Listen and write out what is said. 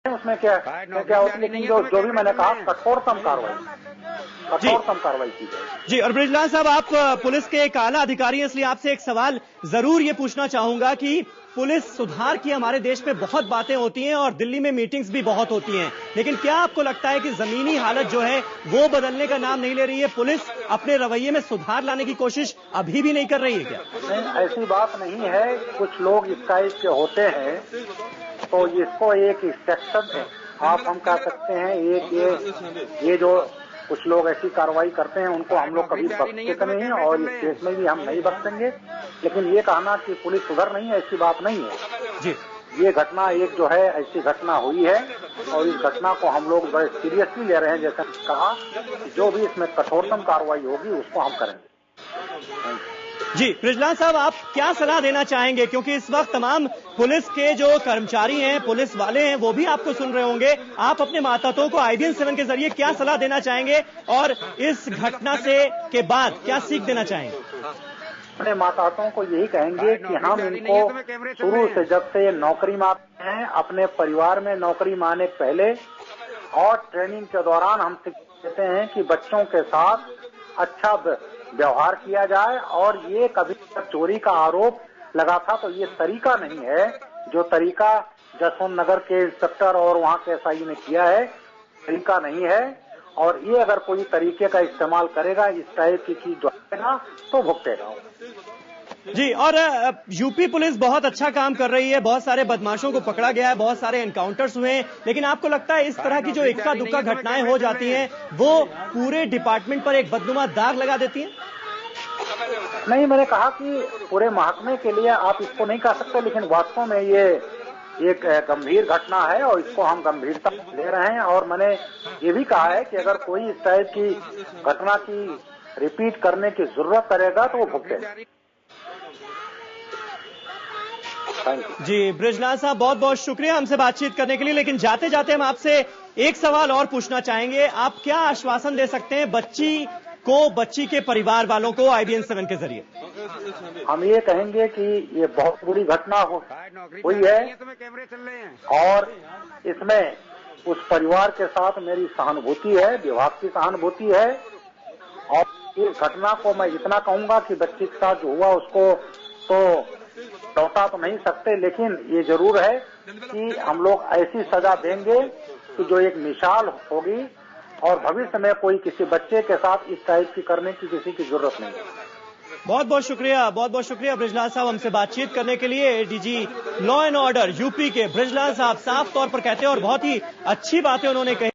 उसमें क्या होता है, लेकिन जो भी मैंने कहा कठोरतम कार्रवाई की जाए। जी, और बृजलाल साहब, आप पुलिस के एक आला अधिकारी हैं, इसलिए आपसे एक सवाल जरूर ये पूछना चाहूंगा कि पुलिस सुधार की हमारे देश में बहुत बातें होती हैं और दिल्ली में मीटिंग्स भी बहुत होती हैं, लेकिन क्या आपको लगता है कि जमीनी हालत जो है वो बदलने का नाम नहीं ले रही है? पुलिस अपने रवैये में सुधार लाने की कोशिश अभी भी नहीं कर रही है क्या? नहीं, ऐसी बात नहीं है। कुछ लोग इस टाइप के होते हैं तो इसको एक सेक्शन आप हम कह सकते हैं, ये जो कुछ लोग ऐसी कार्रवाई करते हैं उनको हम लोग कभी बख्शते नहीं और इस केस में भी हम नहीं बख्शेंगे। लेकिन ये कहना कि पुलिस सुधर नहीं है, ऐसी बात नहीं है जी। ये घटना एक जो है ऐसी घटना हुई है और इस घटना को हम लोग बड़े सीरियसली ले रहे हैं। जैसे कहा, जो भी इसमें कठोरतम कार्रवाई होगी उसको हम करेंगे। जी, बृजलाल साहब, आप क्या सलाह देना चाहेंगे, क्योंकि इस वक्त तमाम पुलिस के जो कर्मचारी हैं, पुलिस वाले हैं, वो भी आपको सुन रहे होंगे। आप अपने मातहतों को IBN 7 के जरिए क्या सलाह देना चाहेंगे और इस घटना के बाद क्या सीख देना चाहेंगे? अपने मातहतों को यही कहेंगे कि हम इनको शुरू से जब से नौकरी में आते हैं, अपने परिवार में नौकरी में आने पहले और ट्रेनिंग के दौरान हम कहते हैं कि बच्चों के साथ अच्छा व्यवहार किया जाए। और ये कभी चोरी का आरोप लगा था तो ये तरीका नहीं है जो तरीका जसवंत नगर के इंस्पेक्टर और वहाँ के SI ने किया है, तरीका नहीं है। और ये अगर कोई तरीके का इस्तेमाल करेगा, इस टाइप की चीज जो है तो भुगतेगा। जी, और यूपी पुलिस बहुत अच्छा काम कर रही है, बहुत सारे बदमाशों को पकड़ा गया है, बहुत सारे एनकाउंटर्स हुए हैं, लेकिन आपको लगता है इस तरह की जो इक्का दुक्का घटनाएं हो जाती हैं वो पूरे डिपार्टमेंट पर एक बदनुमा दाग लगा देती हैं? नहीं, मैंने कहा कि पूरे महकमे के लिए आप इसको नहीं कह सकते, लेकिन वास्तव में ये एक गंभीर घटना है और इसको हम गंभीरता ले रहे हैं। और मैंने ये भी कहा है कि अगर कोई इस टाइप की घटना की रिपीट करने की जरूरत करेगा तो वो भुगतेगा। जी, बृजलाल साहब, बहुत बहुत शुक्रिया हमसे बातचीत करने के लिए। लेकिन जाते जाते हम आपसे एक सवाल और पूछना चाहेंगे। आप क्या आश्वासन दे सकते हैं बच्ची के परिवार वालों को IBN 7 के जरिए? हम ये कहेंगे कि ये बहुत बुरी घटना हुई है और इसमें उस परिवार के साथ मेरी सहानुभूति है, विभाग की सहानुभूति है। और इस घटना को मैं इतना कहूंगा कि बच्ची के साथ जो हुआ उसको तो लौटा तो नहीं सकते, लेकिन ये जरूर है कि हम लोग ऐसी सजा देंगे कि जो एक मिसाल होगी और भविष्य में कोई किसी बच्चे के साथ इस टाइप की करने की किसी की जरूरत नहीं है। बहुत बहुत शुक्रिया बृजलाल साहब हमसे बातचीत करने के लिए। DG law and order UP के बृजलाल साहब साफ तौर पर कहते हैं और बहुत ही अच्छी बातें उन्होंने कही।